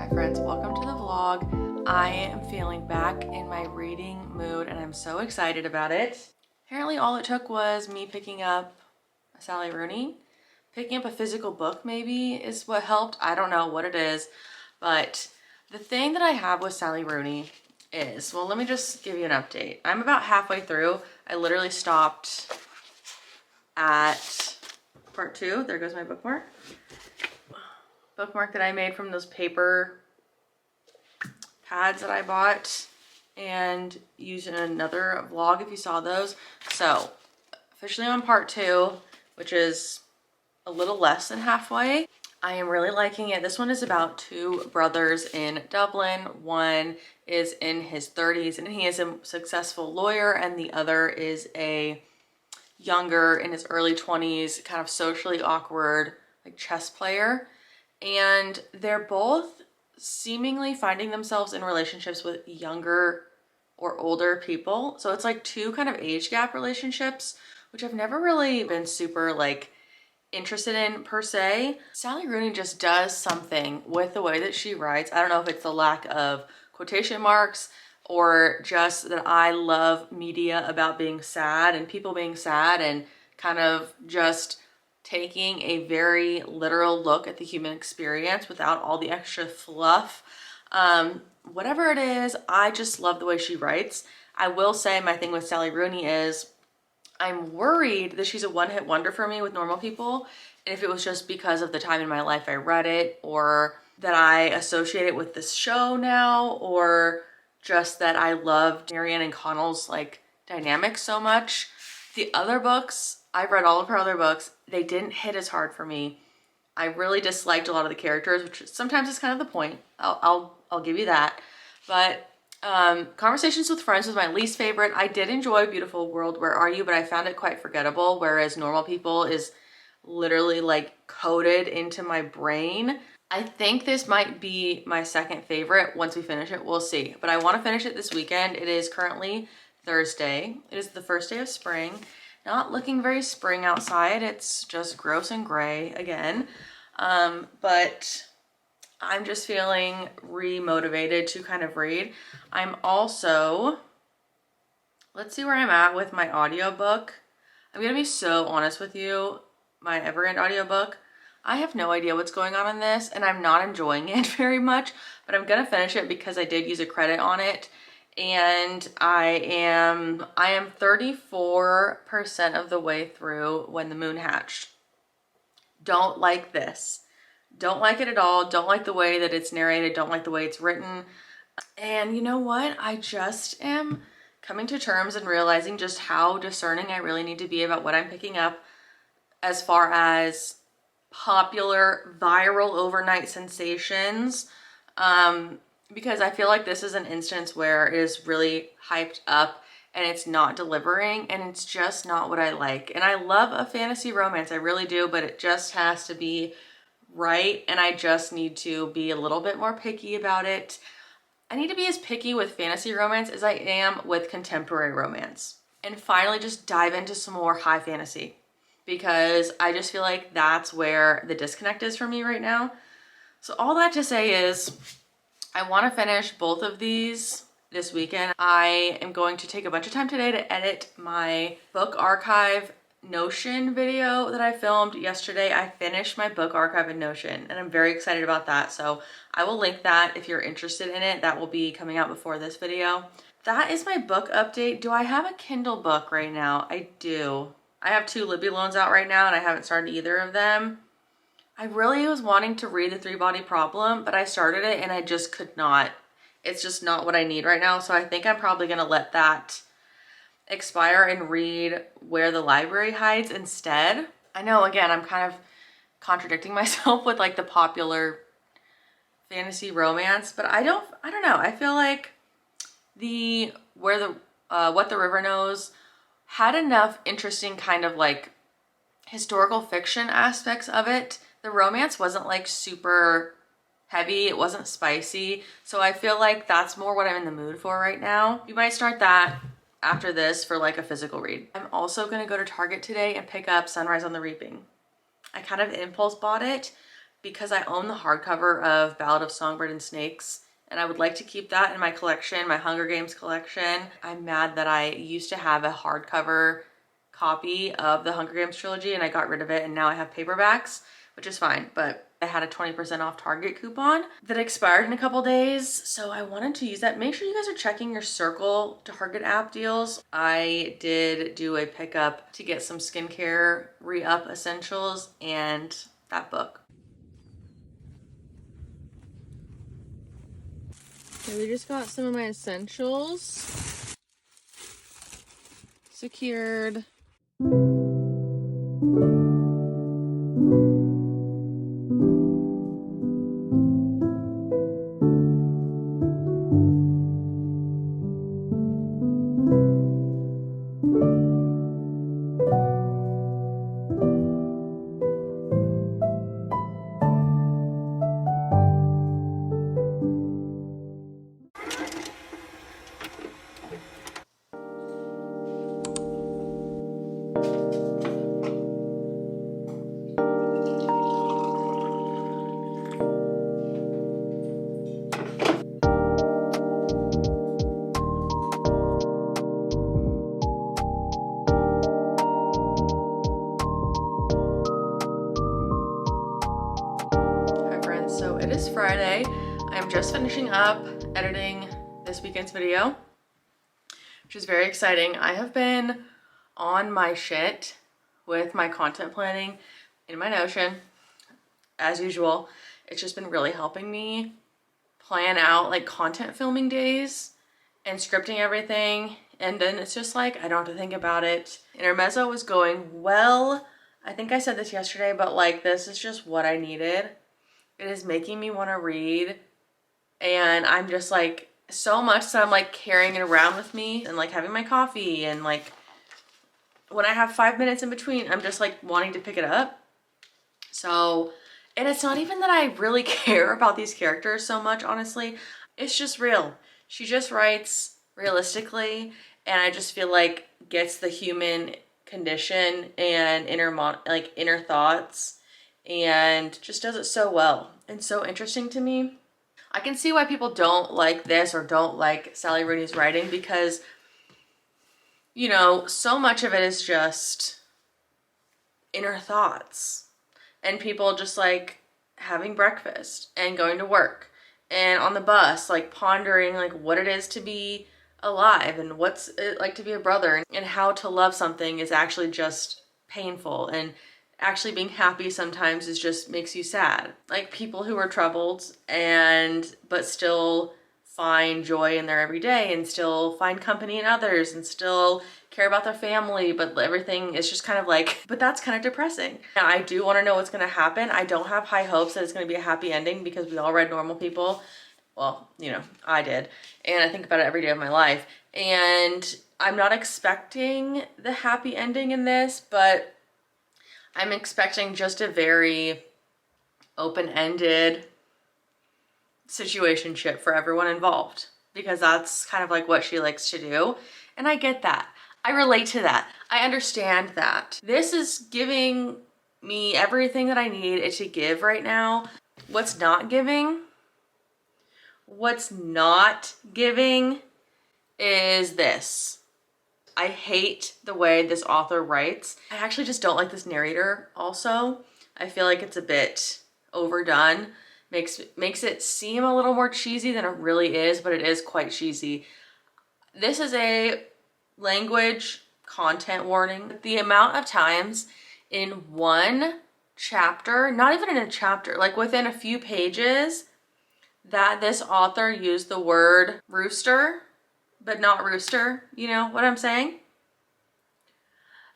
friends, welcome to the vlog. I am feeling back in my reading mood and I'm so excited about it. Apparently all it took was me picking up a Sally Rooney. Picking up a physical book maybe is what helped. I don't know what it is, but the thing that I have with Sally Rooney is, well, let me just give you an update. I'm about halfway through. I literally stopped at part 2. There goes my bookmark. Bookmark that I made from those paper pads that I bought and used in another vlog if you saw those. So officially on part 2, which is a little less than halfway. I am really liking it. This one is about 2 brothers in Dublin. One is in his 30s and he is a successful lawyer, and the other is a younger, in his early 20s, kind of socially awkward like chess player. And they're both seemingly finding themselves in relationships with younger or older people. So it's like 2 kind of age gap relationships, which I've never really been super like interested in per se. Sally Rooney just does something with the way that she writes. I don't know if it's the lack of quotation marks or just that I love media about being sad and people being sad and kind of just taking a very literal look at the human experience without all the extra fluff. Whatever it is, I just love the way she writes. I will say my thing with Sally Rooney is I'm worried that she's a one-hit wonder for me with normal people. And if it was just because of the time in my life I read it, or that I associate it with this show now, or just that I loved Marianne and Connell's like dynamic so much. The other books, I've read all of her other books, they didn't hit as hard for me. I really disliked a lot of the characters, which sometimes is kind of the point. I'll give you that. But Conversations with Friends was my least favorite. I did enjoy Beautiful World, Where Are You? But I found it quite forgettable, whereas Normal People is literally like coded into my brain. I think this might be my second favorite once we finish it. We'll see. But I want to finish it this weekend. It is currently Thursday. It is the first day of spring. Not looking very spring outside. It's just gross and gray again. But I'm just feeling re-motivated to kind of read. I'm also, let's see where I'm at with my audiobook. I'm gonna be so honest with you. My Evergrande audiobook, I have no idea what's going on in this and I'm not enjoying it very much, but I'm gonna finish it because I did use a credit on it. And I am 34% of the way through When the Moon Hatched. Don't like this. Don't like it at all. Don't like the way that it's narrated. Don't like the way it's written. And you know what? I just am coming to terms and realizing just how discerning I really need to be about what I'm picking up as far as popular, viral, overnight sensations. Because I feel like this is an instance where it is really hyped up and it's not delivering and it's just not what I like. And I love a fantasy romance, I really do, but it just has to be right, and I just need to be a little bit more picky about it. I need to be as picky with fantasy romance as I am with contemporary romance. And finally just dive into some more high fantasy, because I just feel like that's where the disconnect is for me right now. So all that to say is I want to finish both of these this weekend. I am going to take a bunch of time today to edit my book archive Notion video that I filmed yesterday. I finished my book archive in Notion and I'm very excited about that. So I will link that if you're interested in it. That will be coming out before this video. That is my book update. Do I have a Kindle book right now? I do. I have 2 Libby loans out right now and I haven't started either of them. I really was wanting to read The 3-Body Problem, but I started it and I just could not. It's just not what I need right now. So I think I'm probably gonna let that expire and read Where the Library Hides instead. I know, again, I'm kind of contradicting myself with like the popular fantasy romance, but I don't know. I feel like What the River Knows had enough interesting kind of like historical fiction aspects of it. The romance wasn't like super heavy, it wasn't spicy, so I feel like that's more what I'm in the mood for right now. You might start that after this for like a physical read. I'm also gonna go to Target today and pick up Sunrise on the Reaping. I kind of impulse bought it because I own the hardcover of Ballad of Songbird and Snakes, and I would like to keep that in my collection, my Hunger Games collection. I'm mad that I used to have a hardcover copy of the Hunger Games trilogy and I got rid of it, and now I have paperbacks, which is fine, but I had a 20% off Target coupon that expired in a couple days, so I wanted to use that. Make sure you guys are checking your Circle Target app deals. I did do a pickup to get some skincare re-up essentials and that book. Okay, we just got some of my essentials secured. So it is Friday. I'm just finishing up editing this weekend's video, which is very exciting. I have been on my shit with my content planning in my Notion, as usual. It's just been really helping me plan out like content filming days and scripting everything. And then it's just like, I don't have to think about it. Intermezzo was going well. I think I said this yesterday, but like, this is just what I needed. It is making me want to read, and I'm just like so much that I'm like carrying it around with me and like having my coffee, and like when I have 5 minutes in between, I'm just like wanting to pick it up. So, and it's not even that I really care about these characters so much, honestly. It's just real. She just writes realistically, and I just feel like gets the human condition and inner thoughts, and just does it so well and so interesting to me. I can see why people don't like this or don't like Sally Rooney's writing, because, you know, so much of it is just inner thoughts and people just like having breakfast and going to work and on the bus, like pondering like what it is to be alive and what's it like to be a brother, and how to love something is actually just painful, and actually being happy sometimes is just makes you sad. Like people who are troubled but still find joy in their everyday, and still find company in others, and still care about their family, but everything is just kind of like, but that's kind of depressing. Now, I do want to know what's going to happen. I don't have high hopes that it's going to be a happy ending, because we all read Normal People. Well, you know, I did, and I think about it every day of my life, and I'm not expecting the happy ending in this, but I'm expecting just a very open-ended situationship for everyone involved, because that's kind of like what she likes to do. And I get that. I relate to that. I understand that. This is giving me everything that I need it to give right now. What's not giving? What's not giving is this. I hate the way this author writes. I actually just don't like this narrator also. I feel like it's a bit overdone. Makes it seem a little more cheesy than it really is, but it is quite cheesy. This is a language content warning. The amount of times in one chapter, not even in a chapter, like within a few pages, that this author used the word rooster, but not rooster, you know what I'm saying?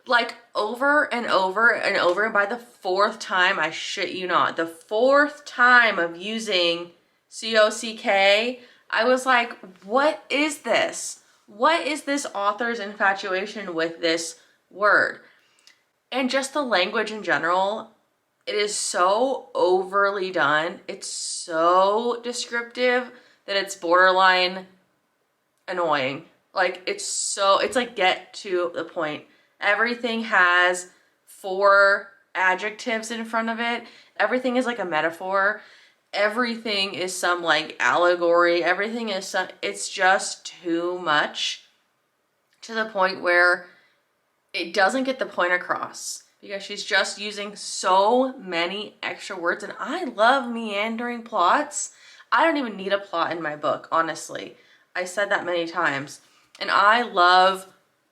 Like over and over and over, and by the fourth time, I shit you not, the fourth time of using C-O-C-K, I was like, what is this? What is this author's infatuation with this word? And just the language in general, it is so overly done. It's so descriptive that it's borderline annoying. Like it's like get to the point. Everything has 4 adjectives in front of it. Everything is like a metaphor. Everything is some like allegory. Everything is some, it's just too much to the point where it doesn't get the point across because she's just using so many extra words. And I love meandering plots. I don't even need a plot in my book, honestly. I said that many times. And I love,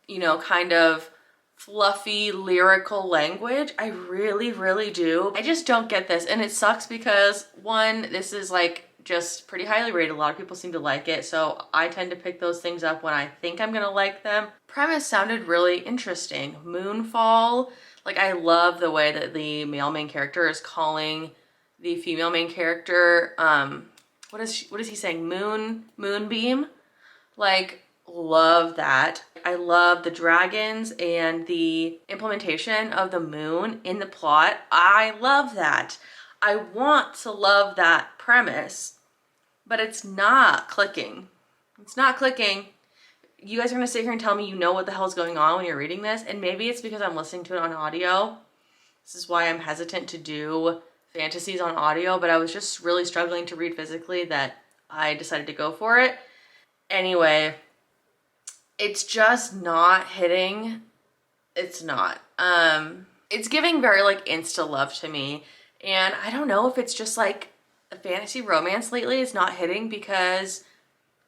you know, kind of fluffy lyrical language. I really, really do. I just don't get this. And it sucks because one, this is like just pretty highly rated. A lot of people seem to like it. So I tend to pick those things up when I think I'm gonna like them. Premise sounded really interesting. Moonfall. Like, I love the way that the male main character is calling the female main character, what is he saying? Moonbeam? Like, love that. I love the dragons and the implementation of the moon in the plot. I love that. I want to love that premise, but it's not clicking. It's not clicking. You guys are gonna sit here and tell me you know what the hell's going on when you're reading this, and maybe it's because I'm listening to it on audio. This is why I'm hesitant to do fantasies on audio, but I was just really struggling to read physically that I decided to go for it. Anyway, it's just not hitting. It's not. It's giving very like insta love to me. And I don't know if it's just like a fantasy romance lately is not hitting, because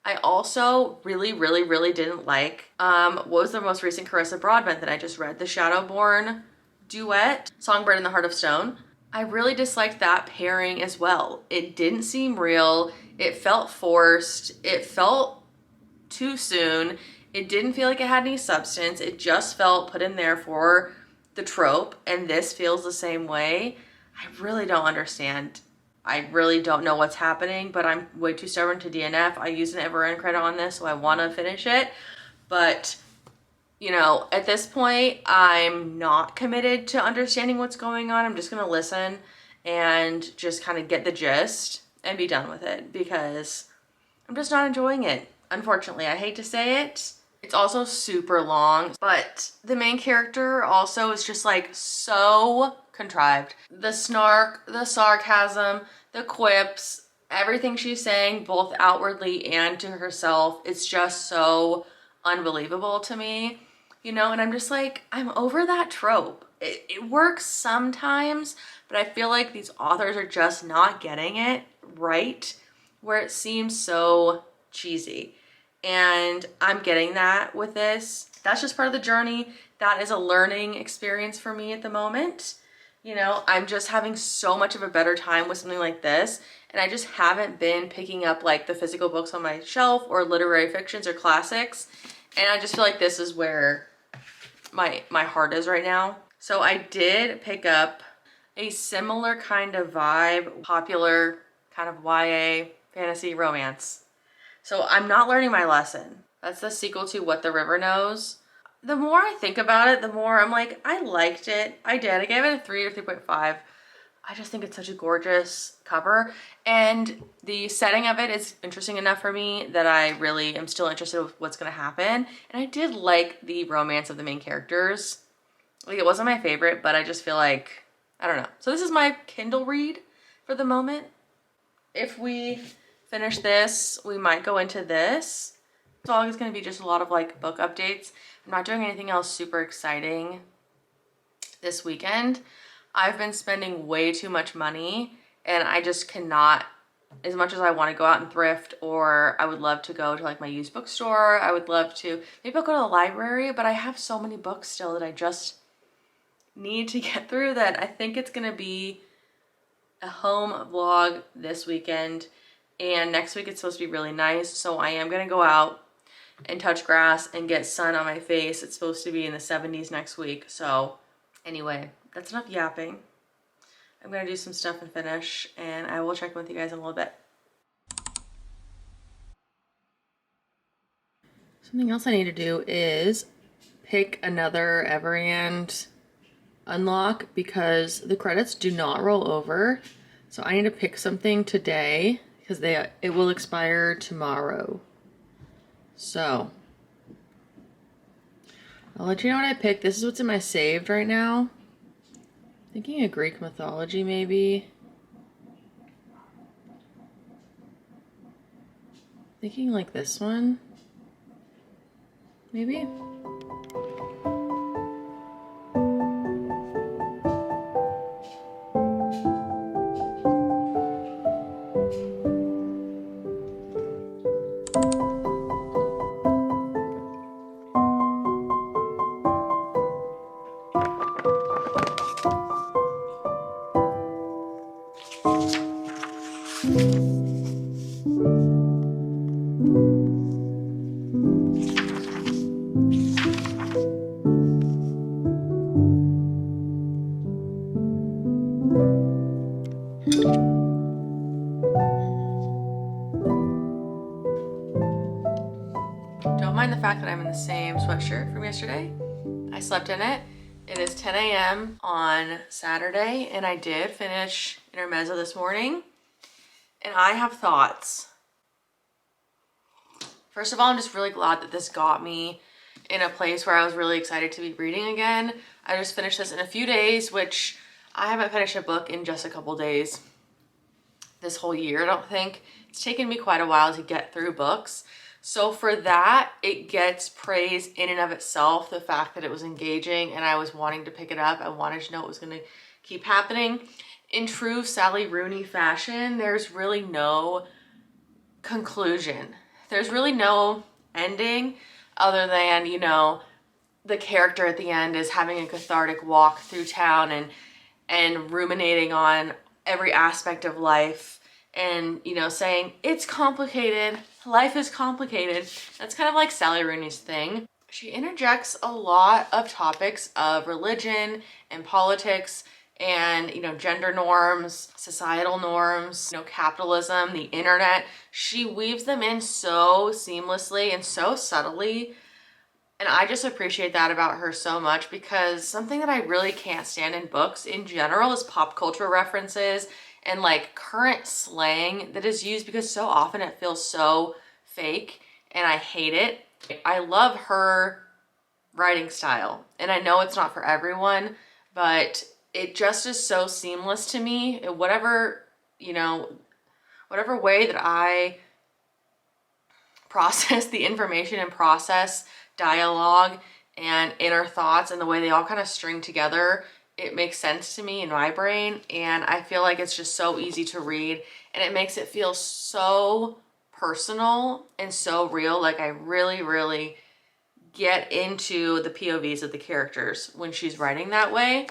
I also really, really, really didn't like, what was the most recent Carissa Broadbent that I just read? The Shadowborn duet, Songbird in the Heart of Stone. I really disliked that pairing as well. It didn't seem real. It felt forced. It felt too soon. It didn't feel like it had any substance. It just felt put in there for the trope, and this feels the same way. I really don't understand. I really don't know what's happening, but I'm way too stubborn to DNF. I use an ever-end credit on this, so I want to finish it. But, you know, at this point, I'm not committed to understanding what's going on. I'm just going to listen and just kind of get the gist and be done with it, because I'm just not enjoying it. Unfortunately, I hate to say it. It's also super long, but the main character also is just like so contrived. The snark, the sarcasm, the quips, everything she's saying, both outwardly and to herself, it's just so unbelievable to me, you know? And I'm just like, I'm over that trope. It works sometimes, but I feel like these authors are just not getting it right, where it seems so cheesy. And I'm getting that with this. That's just part of the journey. That is a learning experience for me at the moment. You know, I'm just having so much of a better time with something like this. And I just haven't been picking up like the physical books on my shelf or literary fictions or classics. And I just feel like this is where my heart is right now. So I did pick up a similar kind of vibe, popular kind of YA fantasy romance. So I'm not learning my lesson. That's the sequel to What the River Knows. The more I think about it, the more I'm like, I liked it. I did. I gave it a 3 or 3.5. I just think it's such a gorgeous cover. And the setting of it is interesting enough for me that I really am still interested in what's going to happen. And I did like the romance of the main characters. Like, it wasn't my favorite, but I just feel like, I don't know. So this is my Kindle read for the moment. If we finish this, we might go into this. This vlog is going to be just a lot of like book updates. I'm not doing anything else super exciting this weekend. I've been spending way too much money, and I just cannot, as much as I want to go out and thrift, or I would love to go to like my used bookstore. I would love to, maybe I'll go to the library, but I have so many books still that I just need to get through that I think it's going to be a home vlog this weekend. And next week it's supposed to be really nice, so I am gonna go out and touch grass and get sun on my face. It's supposed to be in the 70s next week. So anyway, that's enough yapping. I'm gonna do some stuff and finish, and I will check in with you guys in a little bit. Something else I need to do is pick another Everand unlock, because the credits do not roll over. So I need to pick something today, because it will expire tomorrow. So I'll let you know what I picked. This is what's in my saved right now. Thinking of Greek mythology, maybe. Thinking like this one, maybe. Don't mind the fact that I'm in the same sweatshirt from yesterday. I slept in it. It is 10 a.m. on Saturday, and I did finish intermezzo this morning. And I have thoughts. First of all, I'm just really glad that this got me in a place where I was really excited to be reading again. I just finished this in a few days, which I haven't finished a book in just a couple days this whole year, I don't think. It's taken me quite a while to get through books. So for that, it gets praise in and of itself, the fact that it was engaging and I was wanting to pick it up. I wanted to know what was going to keep happening. In true Sally Rooney fashion, there's really no conclusion. There's really no ending other than, you know, the character at the end is having a cathartic walk through town and ruminating on every aspect of life and, you know, saying, it's complicated, life is complicated. That's kind of like Sally Rooney's thing. She interjects a lot of topics of religion and politics and, you know, gender norms, societal norms, you know, capitalism, the internet. She weaves them in so seamlessly and so subtly. And I just appreciate that about her so much, because something that I really can't stand in books in general is pop culture references and like current slang that is used, because so often it feels so fake and I hate it. I love her writing style, and I know it's not for everyone, but it just is so seamless to me. Whatever, you know, whatever way that I process the information and process dialogue and inner thoughts and the way they all kind of string together, it makes sense to me in my brain, and I feel like it's just so easy to read, and it makes it feel so personal and so real. Like I really get into the POVs of the characters when she's writing that way.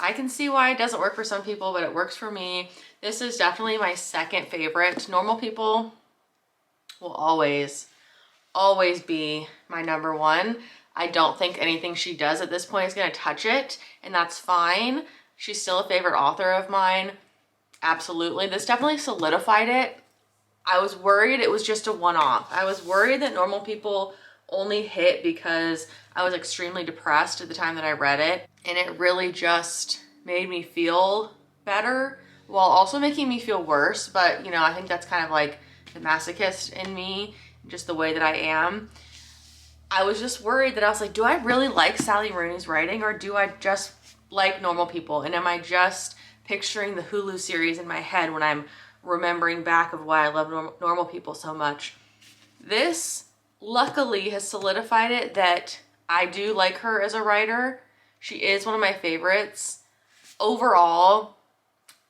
I can see why it doesn't work for some people, but it works for me. This is definitely my second favorite. Normal People will always be my number one. I don't think anything she does at this point is going to touch it, and that's fine. She's still a favorite author of mine. Absolutely. This definitely solidified it. I was worried it was just a one-off. I was worried that Normal People only hit because I was extremely depressed at the time that I read it, and it really just made me feel better while also making me feel worse. But, you know, I think that's kind of like the masochist in me, just the way that I am. I was just worried that I was like, do I really like Sally Rooney's writing, or do I just like Normal People? And am I just picturing the Hulu series in my head when I'm remembering back of why I love Normal People so much? This luckily has solidified it that I do like her as a writer. She is one of my favorites. Overall,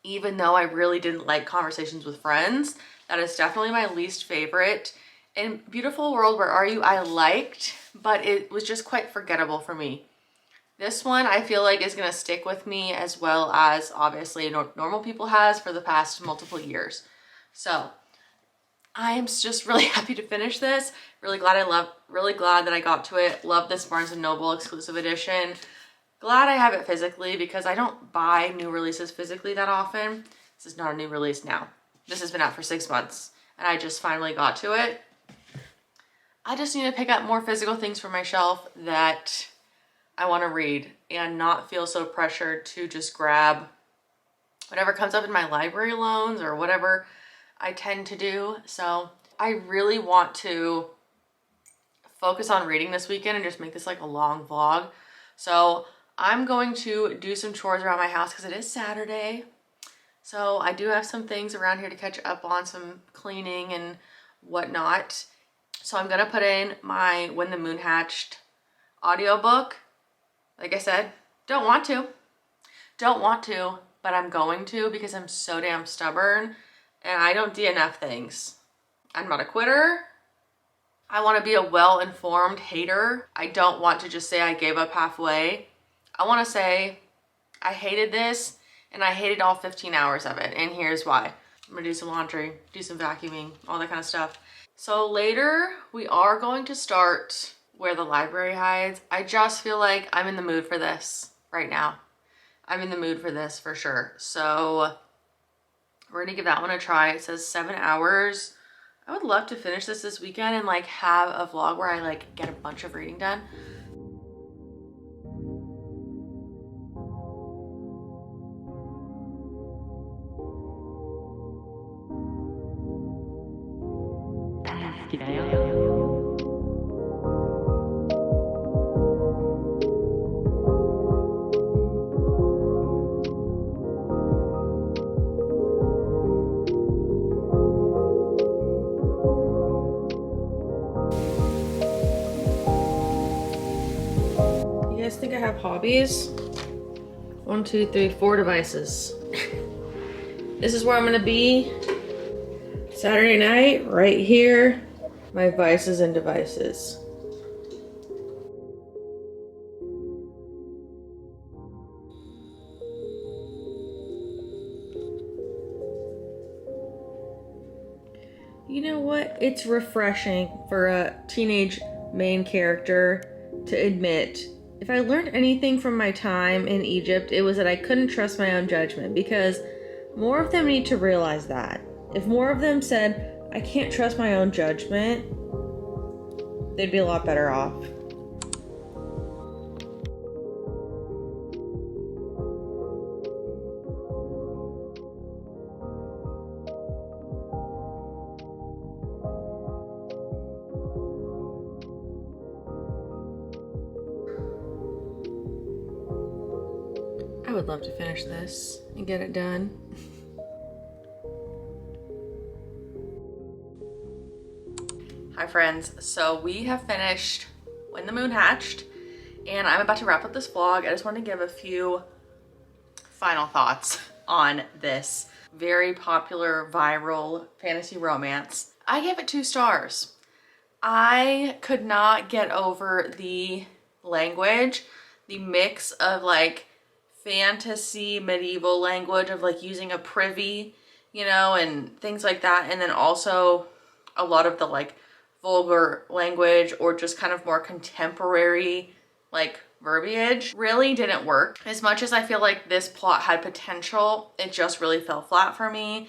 even though I really didn't like Conversations with Friends, that is definitely my least favorite. And Beautiful World, Where Are You? I liked, but it was just quite forgettable for me. This one I feel like is going to stick with me, as well as obviously Normal People has for the past multiple years. So I am just really happy to finish this. Really glad that I got to it. Love this Barnes & Noble exclusive edition. Glad I have it physically, because I don't buy new releases physically that often. This is not a new release now. This has been out for 6 months, and I just finally got to it. I just need to pick up more physical things for my shelf that I want to read and not feel so pressured to just grab whatever comes up in my library loans or whatever I tend to do. So I really want to focus on reading this weekend and just make this like a long vlog. So I'm going to do some chores around my house because it is Saturday. So I do have some things around here to catch up on, some cleaning and whatnot. So I'm gonna put in my When the Moon Hatched audiobook. Like I said, don't want to, but I'm going to because I'm so damn stubborn and I don't DNF things. I'm not a quitter. I want to be a well-informed hater. I don't want to just say I gave up halfway. I want to say I hated this and I hated all 15 hours of it, and here's why. I'm gonna do some laundry, do some vacuuming, all that kind of stuff. So later we are going to start Where the Library Hides. I just feel like I'm in the mood for this right now. I'm in the mood for this for sure. So we're gonna give that one a try. It says 7 hours. I would love to finish this weekend and like have a vlog where I like get a bunch of reading done. You guys think I have hobbies? 1, 2, 3, 4 devices. This is where I'm gonna be Saturday night, right here. My vices and devices. You know what? It's refreshing for a teenage main character to admit, if I learned anything from my time in Egypt, it was that I couldn't trust my own judgment, because more of them need to realize that. If more of them said, I can't trust my own judgment, they'd be a lot better off. I would love to finish this and get it done. Hi friends, so we have finished When the Moon Hatched and I'm about to wrap up this vlog. I just want to give a few final thoughts on this very popular viral fantasy romance. I gave it 2 stars. I could not get over the language, the mix of like fantasy medieval language of like using a privy, you know, and things like that, and then also a lot of the like vulgar language or just kind of more contemporary like verbiage really didn't work. As much as I feel like this plot had potential, it just really fell flat for me,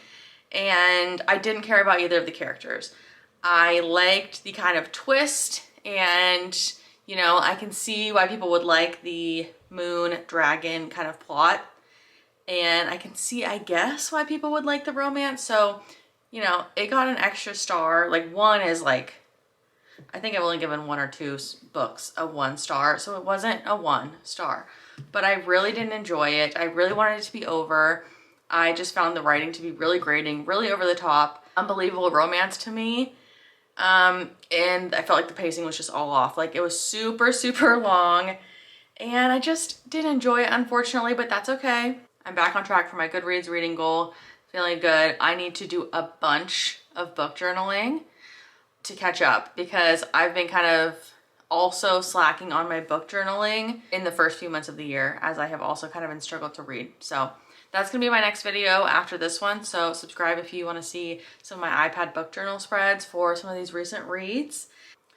and I didn't care about either of the characters. I liked the kind of twist, and you know, I can see why people would like the moon dragon kind of plot, and I can see, I guess, why people would like the romance. So, you know, it got an extra star. Like 1 is like, I think I've only given 1 or 2 books a 1 star, so it wasn't a 1 star, but I really didn't enjoy it. I really wanted it to be over. I just found the writing to be really grating, really over the top, unbelievable romance to me. And I felt like the pacing was just all off. Like it was super, super long, and I just didn't enjoy it, unfortunately, but that's okay. I'm back on track for my Goodreads reading goal, feeling good. I need to do a bunch of book journaling to catch up because I've been kind of also slacking on my book journaling in the first few months of the year, as I have also kind of been struggled to read. So that's gonna be my next video after this one. So subscribe if you wanna see some of my iPad book journal spreads for some of these recent reads.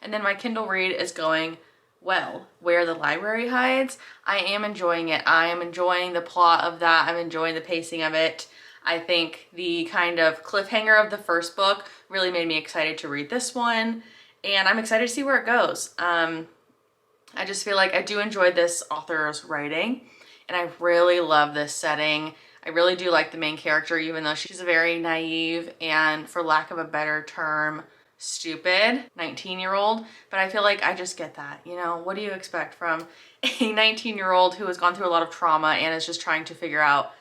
And then my Kindle read is going well. Where the Library Hides, I am enjoying it. I am enjoying the plot of that. I'm enjoying the pacing of it. I think the kind of cliffhanger of the first book really made me excited to read this one, and I'm excited to see where it goes. I just feel like I do enjoy this author's writing, and I really love this setting. I really do like the main character, even though she's very naive and, for lack of a better term, stupid 19-year-old, but I feel like I just get that. You know, what do you expect from a 19-year-old who has gone through a lot of trauma and is just trying to figure out,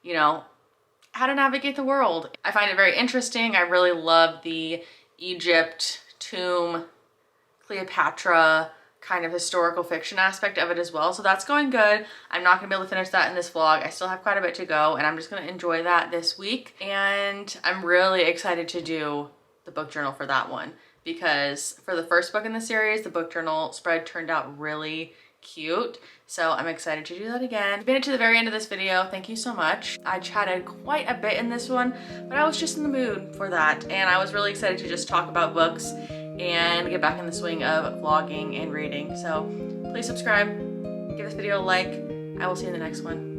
you know, how to navigate the world? I find it very interesting. I really love the Egypt, tomb, Cleopatra kind of historical fiction aspect of it as well. So that's going good. I'm not gonna be able to finish that in this vlog. I still have quite a bit to go, and I'm just gonna enjoy that this week. And I'm really excited to do the book journal for that one, because for the first book in the series, the book journal spread turned out really cute. So I'm excited to do that again. If you've made it to the very end of this video, thank you so much. I chatted quite a bit in this one, but I was just in the mood for that. And I was really excited to just talk about books and get back in the swing of vlogging and reading. So please subscribe, give this video a like. I will see you in the next one.